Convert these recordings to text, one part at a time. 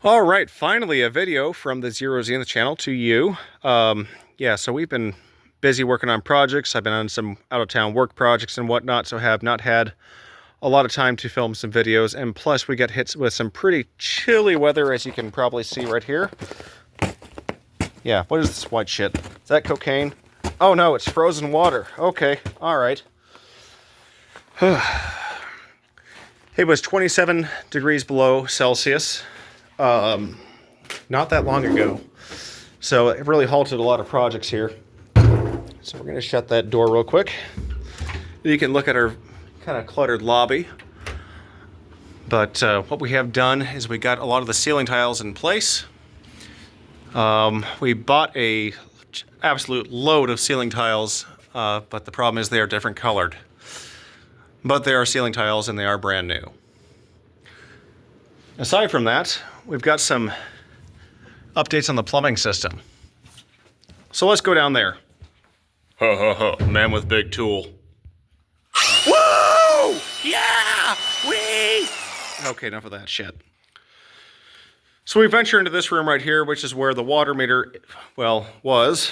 All right, finally a video from the Zero Zenith channel to you. Yeah, so we've been busy working on projects. I've been on some out-of-town work projects and whatnot, so have not had a lot of time to film some videos. And plus, we got hit with some pretty chilly weather, as you can probably see right here. Yeah, what is this white shit? Is that cocaine? Oh no, it's frozen water. Okay, all right. It was 27 degrees below Celsius. Not that long ago. So it really halted a lot of projects here. So we're going to shut that door real quick. You can look at our kind of cluttered lobby. But what we have done is we got a lot of the ceiling tiles in place. We bought a absolute load of ceiling tiles, but the problem is they are different colored. But they are ceiling tiles and they are brand new. Aside from that, we've got some updates on the plumbing system. So let's go down there. Ha ha ha, man with big tool. Woo! Yeah! Wee! Okay, enough of that shit. So we venture into this room right here, which is where the water meter, well, was.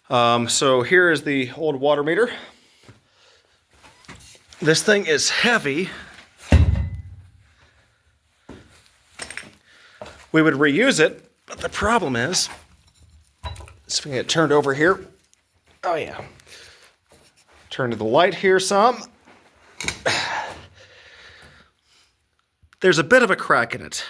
So here is the old water meter. This thing is heavy. We would reuse it, but the problem is, if we get turned over here, oh yeah, turn to the light here some. There's a bit of a crack in it.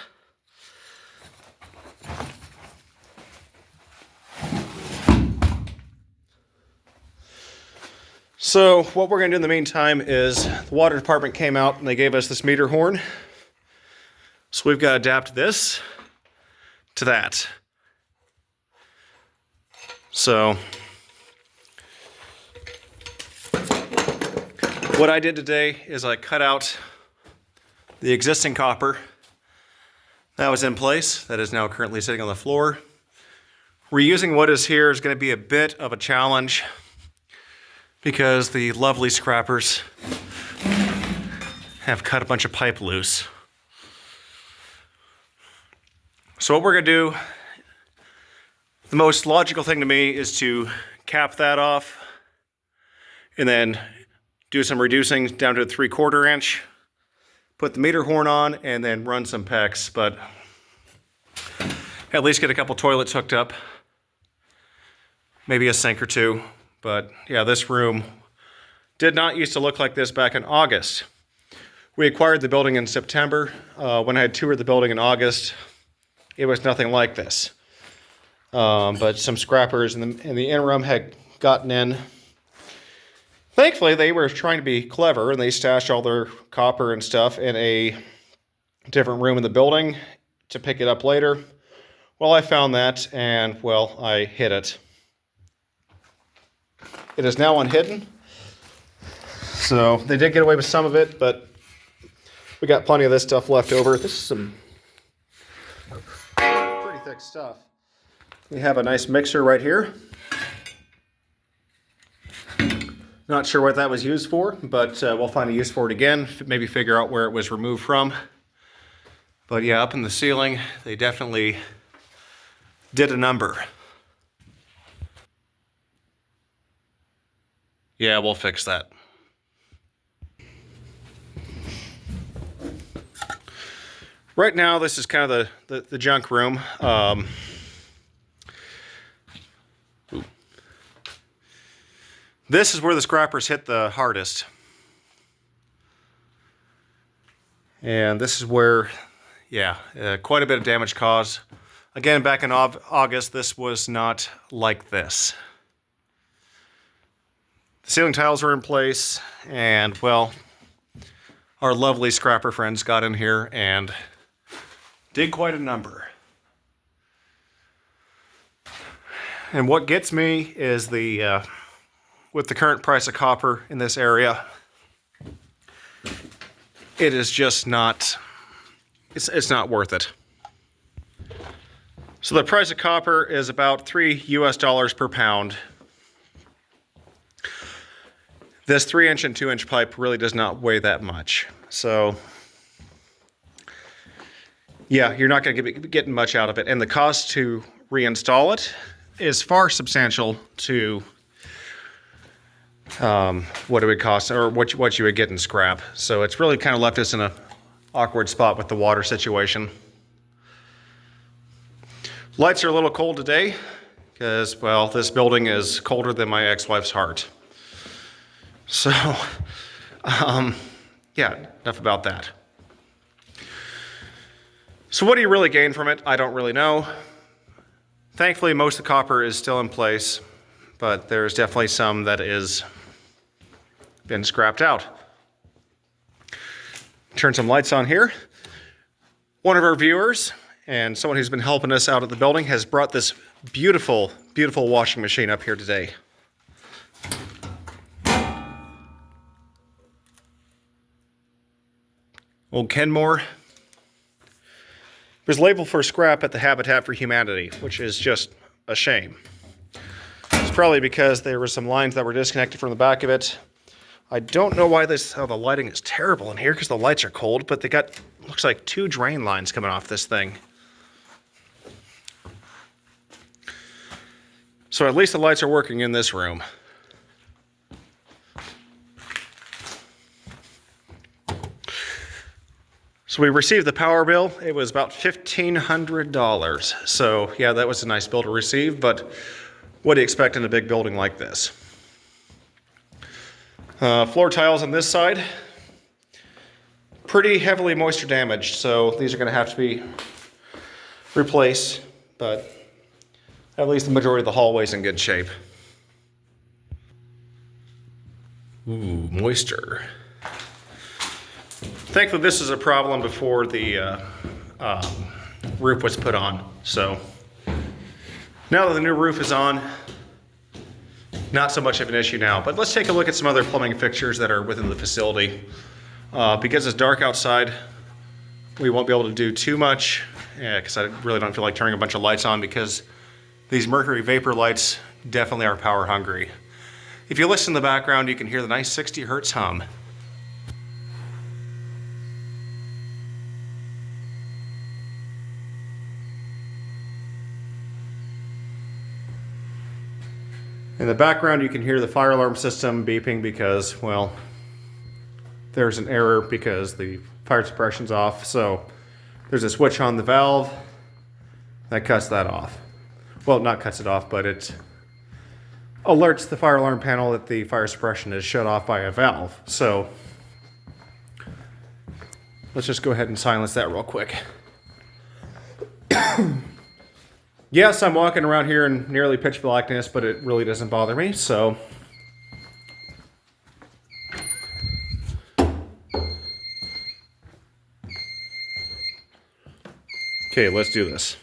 So what we're going to do in the meantime is the water department came out and they gave us this meter horn. So we've got to adapt this to that. So what I did today is I cut out the existing copper that was in place, that is now currently sitting on the floor. Reusing what is here is going to be a bit of a challenge because the lovely scrappers have cut a bunch of pipe loose. So what we're going to do, the most logical thing to me is to cap that off and then do some reducing down to a 3/4 inch, put the meter horn on, and then run some PEX, but at least get a couple toilets hooked up, maybe a sink or two. But yeah, this room did not used to look like this back in August. We acquired the building in September. When I had toured the building in August, it was nothing like this. But some scrappers in the interim had gotten in. Thankfully, they were trying to be clever, and they stashed all their copper and stuff in a different room in the building to pick it up later. Well, I found that, and, well, I hid it. It is now unhidden. So they did get away with some of it, but we got plenty of this stuff left over. This is some pretty thick stuff. We have a nice mixer right here. Not sure what that was used for, but we'll find a use for it again. Maybe figure out where it was removed from. But yeah, up in the ceiling, they definitely did a number. Yeah, we'll fix that. Right now, this is kind of the junk room. This is where the scrappers hit the hardest. And this is where, yeah, quite a bit of damage caused. Again, back in August, this was not like this. The ceiling tiles were in place, and, well, our lovely scrapper friends got in here and did quite a number. And what gets me is the, with the current price of copper in this area, it is just not, it's not worth it. So the price of copper is about $3 US per pound. This 3-inch and 2-inch pipe really does not weigh that much. So Yeah, you're not going to be getting much out of it. And the cost to reinstall it is far substantial to what it would cost or what you would get in scrap. So it's really kind of left us in an awkward spot with the water situation. Lights are a little cold today because, well, this building is colder than my ex-wife's heart. So, yeah, enough about that. So what do you really gain from it? I don't really know. Thankfully, most of the copper is still in place, but there's definitely some that is been scrapped out. Turn some lights on here. One of our viewers and someone who's been helping us out at the building has brought this beautiful, beautiful washing machine up here today. Old Kenmore. It was labeled for scrap at the Habitat for Humanity, which is just a shame. It's probably because there were some lines that were disconnected from the back of it. I don't know why the lighting is terrible in here because the lights are cold, but they got, looks like 2 drain lines coming off this thing. So at least the lights are working in this room. So we received the power bill. It was about $1,500. So yeah, that was a nice bill to receive, but what do you expect in a big building like this? Floor tiles on this side, pretty heavily moisture damaged, so these are going to have to be replaced, but at least the majority of the hallway's in good shape. Ooh, moisture. Thankfully, this is a problem before the roof was put on. So now that the new roof is on, not so much of an issue now. But let's take a look at some other plumbing fixtures that are within the facility. Because it's dark outside, we won't be able to do too much. Yeah, because I really don't feel like turning a bunch of lights on because these mercury vapor lights definitely are power hungry. If you listen in the background, you can hear the nice 60 hertz hum. In the background, you can hear the fire alarm system beeping because, well, there's an error because the fire suppression's off. So there's a switch on the valve that cuts that off. Well, not cuts it off, but it alerts the fire alarm panel that the fire suppression is shut off by a valve. So let's just go ahead and silence that real quick. Yes, I'm walking around here in nearly pitch blackness, but it really doesn't bother me, so. Okay, let's do this.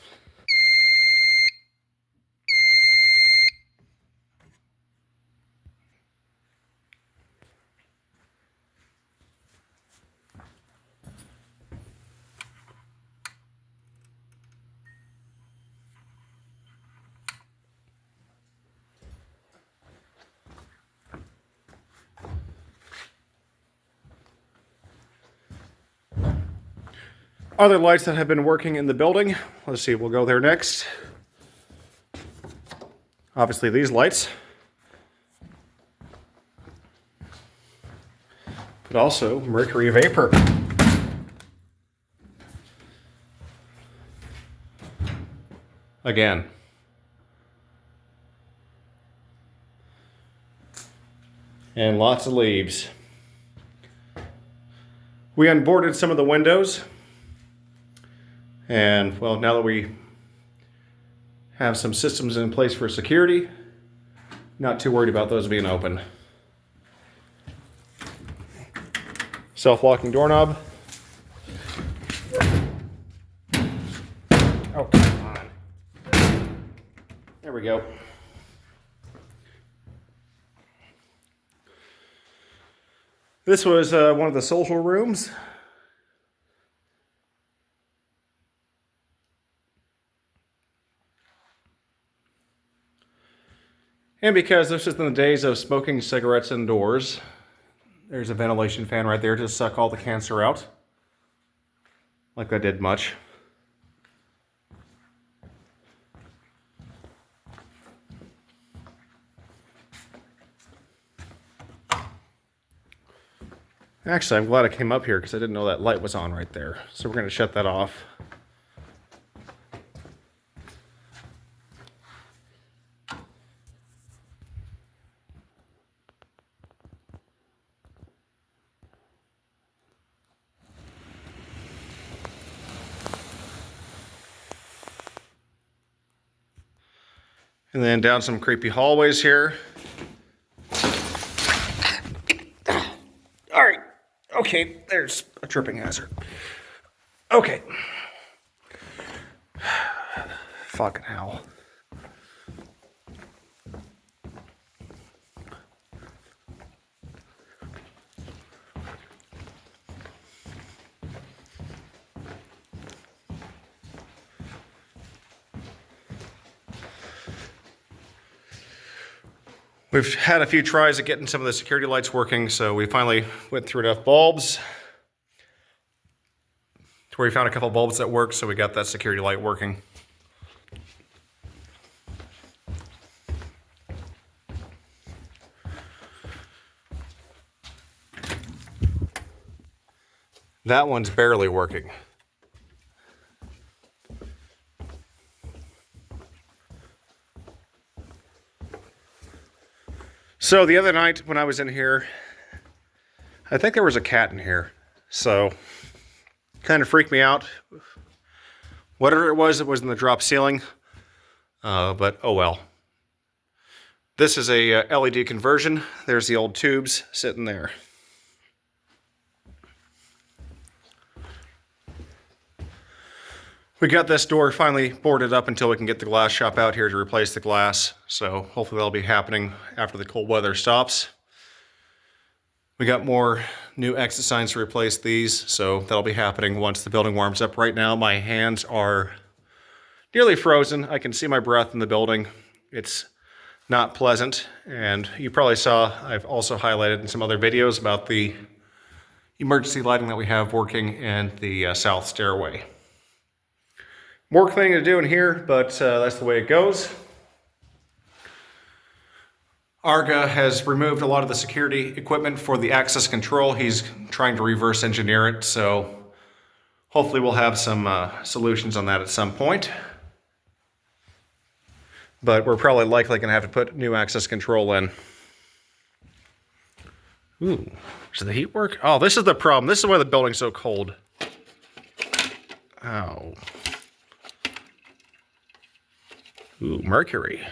Other lights that have been working in the building. Let's see, we'll go there next. Obviously these lights. But also mercury vapor. Again. And lots of leaves. We unboarded some of the windows. And, well, now that we have some systems in place for security, not too worried about those being open. Self-locking doorknob. Oh, come on. There we go. This was one of the social rooms. And because this is in the days of smoking cigarettes indoors, there's a ventilation fan right there to suck all the cancer out. Like that did much. Actually, I'm glad I came up here because I didn't know that light was on right there. So we're going to shut that off. And then down some creepy hallways here. All right. Okay, there's a tripping hazard. Okay. Fucking hell. We've had a few tries at getting some of the security lights working, so we finally went through enough bulbs to where we found a couple bulbs that work, so we got that security light working. That one's barely working. So the other night when I was in here, I think there was a cat in here. So kind of freaked me out. Whatever it was in the drop ceiling. But oh well. This is a LED conversion. There's the old tubes sitting there. We got this door finally boarded up until we can get the glass shop out here to replace the glass. So hopefully that'll be happening after the cold weather stops. We got more new exit signs to replace these, so that'll be happening once the building warms up. Right now my hands are nearly frozen. I can see my breath in the building. It's not pleasant. And you probably saw, I've also highlighted in some other videos about the emergency lighting that we have working in the south stairway. More cleaning to do in here, but that's the way it goes. Arga has removed a lot of the security equipment for the access control. He's trying to reverse engineer it, so hopefully we'll have some solutions on that at some point. But we're probably likely going to have to put new access control in. Ooh, does the heat work? Oh, this is the problem. This is why the building's so cold. Oh. Ooh, mercury.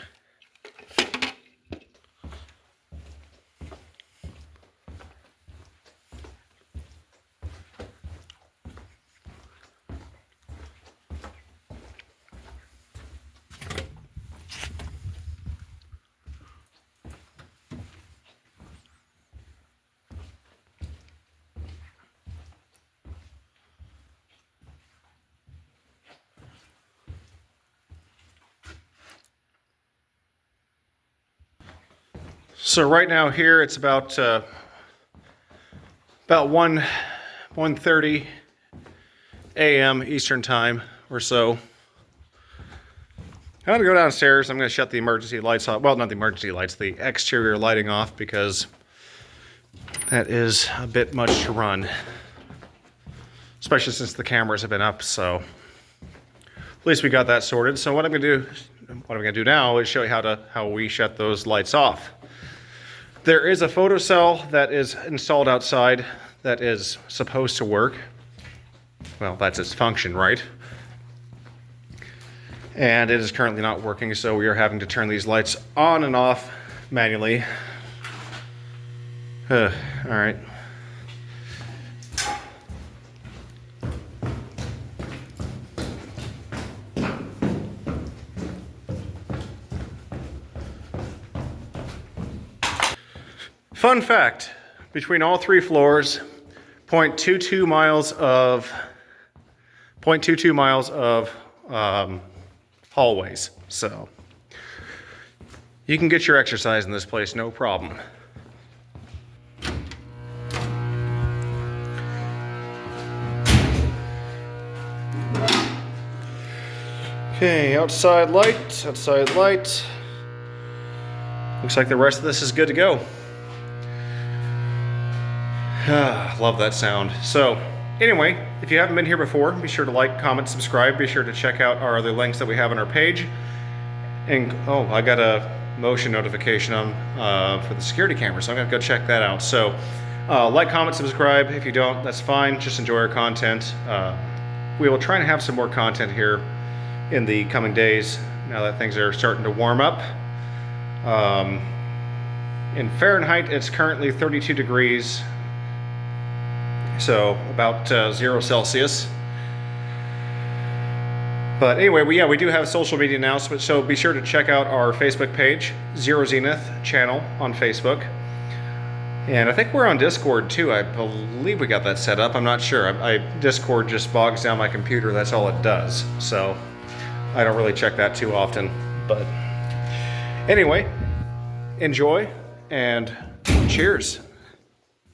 So right now here it's about 1:30 a.m. Eastern time or so. I'm gonna go downstairs. I'm gonna shut the emergency lights off. Well, not the emergency lights, the exterior lighting off, because that is a bit much to run, especially since the cameras have been up. So at least we got that sorted. So what I'm gonna do now is show you how we shut those lights off. There is a photocell that is installed outside that is supposed to work. Well, that's its function, right? And it is currently not working, so we are having to turn these lights on and off manually. All right. Fun fact, between all three floors, 0.22 miles of hallways. So you can get your exercise in this place, no problem. Okay, outside light, outside light. Looks like the rest of this is good to go. Love that sound. So anyway, if you haven't been here before, be sure to like, comment, subscribe. Be sure to check out our other links that we have on our page. And oh, I got a motion notification on for the security camera, so I'm gonna go check that out. So like, comment, subscribe. If you don't, that's fine. Just enjoy our content. We will try and have some more content here in the coming days now that things are starting to warm up. In Fahrenheit, it's currently 32 degrees, so about 0 Celsius. But anyway, we do have social media announcements, so be sure to check out our Facebook page, Zero Zenith channel on Facebook. And I think we're on Discord too. I believe we got that set up. I'm not sure. Discord just bogs down my computer. That's all it does. So I don't really check that too often. But anyway, enjoy and cheers.